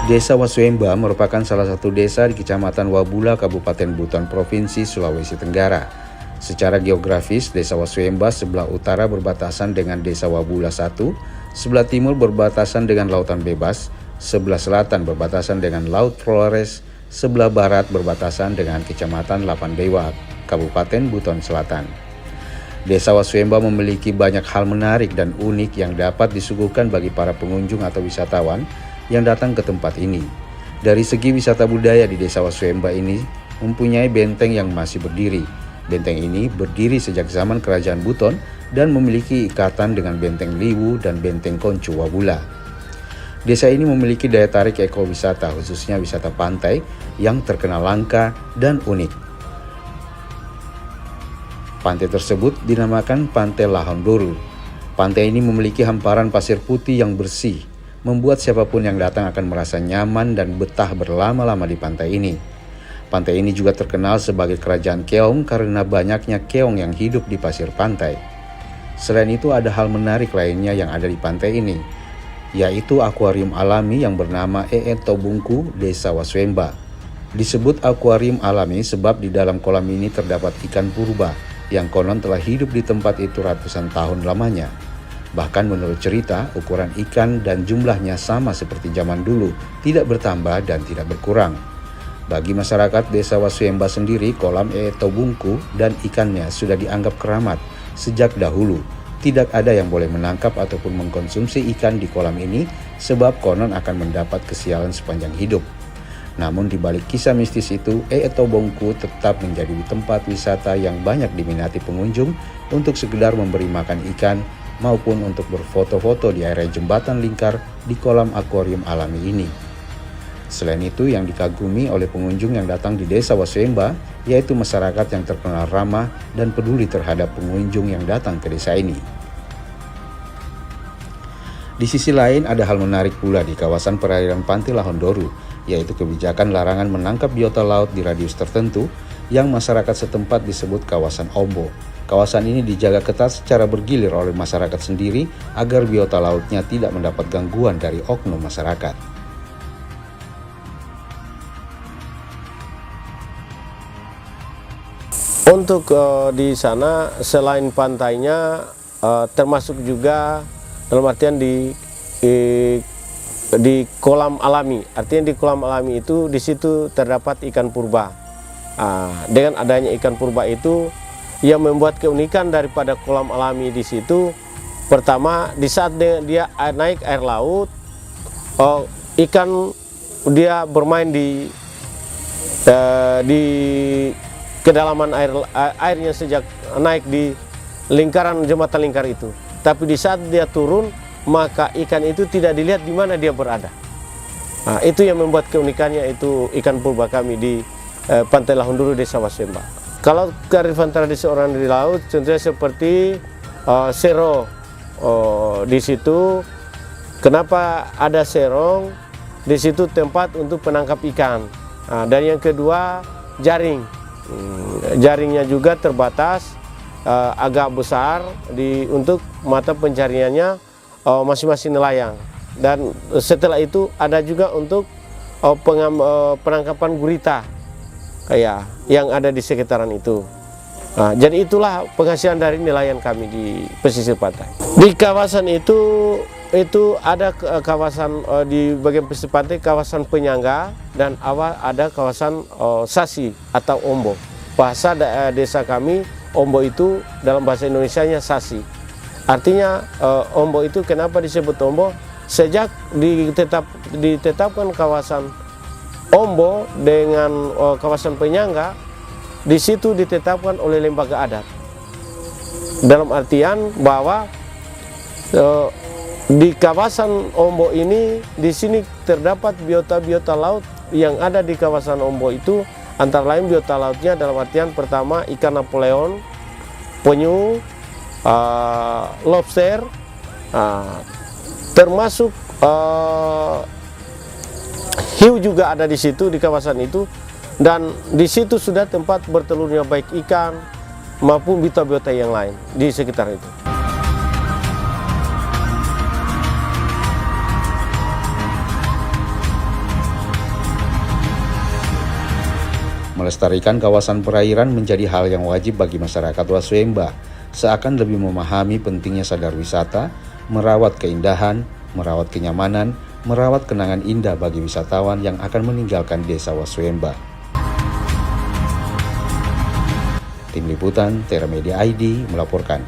Desa Wasuemba merupakan salah satu desa di Kecamatan Wabula, Kabupaten Buton, Provinsi Sulawesi Tenggara. Secara geografis, Desa Wasuemba sebelah utara berbatasan dengan Desa Wabula 1, sebelah timur berbatasan dengan Lautan Bebas, sebelah selatan berbatasan dengan Laut Flores, sebelah barat berbatasan dengan Kecamatan Lapandewa, Kabupaten Buton Selatan. Desa Wasuemba memiliki banyak hal menarik dan unik yang dapat disuguhkan bagi para pengunjung atau wisatawan yang datang ke tempat ini. Dari segi wisata budaya di Desa Wasuemba ini mempunyai benteng yang masih berdiri. Benteng ini berdiri sejak zaman Kerajaan Buton dan memiliki ikatan dengan Benteng Liwu dan Benteng Koncu Wabula. Desa ini memiliki daya tarik ekowisata, khususnya wisata pantai yang terkenal langka dan unik. Pantai tersebut dinamakan Pantai Lahondoru. Pantai ini memiliki hamparan pasir putih yang bersih, membuat siapapun yang datang akan merasa nyaman dan betah berlama-lama di pantai ini. Pantai ini juga terkenal sebagai kerajaan keong karena banyaknya keong yang hidup di pasir pantai. Selain itu ada hal menarik lainnya yang ada di pantai ini, yaitu akuarium alami yang bernama Tobungku, Desa Wasuemba. Disebut akuarium alami sebab di dalam kolam ini terdapat ikan purba yang konon telah hidup di tempat itu ratusan tahun lamanya. Bahkan menurut cerita, ukuran ikan dan jumlahnya sama seperti zaman dulu, tidak bertambah dan tidak berkurang. Bagi masyarakat Desa Wasuemba sendiri, kolam Tobungku dan ikannya sudah dianggap keramat sejak dahulu. Tidak ada yang boleh menangkap ataupun mengkonsumsi ikan di kolam ini sebab konon akan mendapat kesialan sepanjang hidup. Namun di balik kisah mistis itu, Tobungku tetap menjadi tempat wisata yang banyak diminati pengunjung untuk sekedar memberi makan ikan maupun untuk berfoto-foto di area jembatan lingkar di kolam akuarium alami ini. Selain itu, yang dikagumi oleh pengunjung yang datang di Desa Wasuemba yaitu masyarakat yang terkenal ramah dan peduli terhadap pengunjung yang datang ke desa ini. Di sisi lain, ada hal menarik pula di kawasan perairan Pantai Lahondoru, yaitu kebijakan larangan menangkap biota laut di radius tertentu yang masyarakat setempat disebut kawasan Ombo. Kawasan ini dijaga ketat secara bergilir oleh masyarakat sendiri agar biota lautnya tidak mendapat gangguan dari oknum masyarakat. Untuk di sana selain pantainya termasuk juga dalam artian di kolam alami. Artinya di kolam alami itu di situ terdapat ikan purba. Dengan adanya ikan purba itu yang membuat keunikan daripada kolam alami di situ, pertama di saat dia naik air laut, ikan dia bermain di kedalaman airnya sejak naik di lingkaran jembatan lingkar itu. Tapi di saat dia turun, maka ikan itu tidak dilihat di mana dia berada. Itu yang membuat keunikannya itu ikan purba kami di Pantai Lahondoru, Desa Wasuemba. Kalau kearifan tradisi orang di laut, contohnya seperti sero. Di situ, kenapa ada serong? Di situ tempat untuk penangkap ikan. Dan yang kedua, jaring. Jaringnya juga terbatas, agak besar untuk mata pencariannya masing-masing nelayan. Dan setelah itu ada juga untuk penangkapan gurita yang ada di sekitaran itu. Jadi itulah penghasilan dari nelayan kami di pesisir pantai. Di kawasan itu ada kawasan di bagian pesisir pantai, kawasan penyangga, dan ada kawasan sasi atau ombo. Bahasa desa kami, ombo itu dalam bahasa Indonesianya sasi. Artinya ombo itu kenapa disebut ombo? Sejak ditetapkan kawasan ombo dengan kawasan penyangga, di situ ditetapkan oleh lembaga adat. Dalam artian bahwa di kawasan ombo ini, di sini terdapat biota-biota laut yang ada di kawasan ombo itu, antara lain biota lautnya dalam artian pertama ikan Napoleon, penyu, lobster, termasuk hiu juga ada di situ, di kawasan itu. Dan di situ sudah tempat bertelurnya baik ikan maupun biota-biota yang lain di sekitar itu. Melestarikan kawasan perairan menjadi hal yang wajib bagi masyarakat Waswemba, seakan lebih memahami pentingnya sadar wisata, merawat keindahan, merawat kenyamanan, merawat kenangan indah bagi wisatawan yang akan meninggalkan desa Waswemba. Tim Liputan Terra Media ID melaporkan.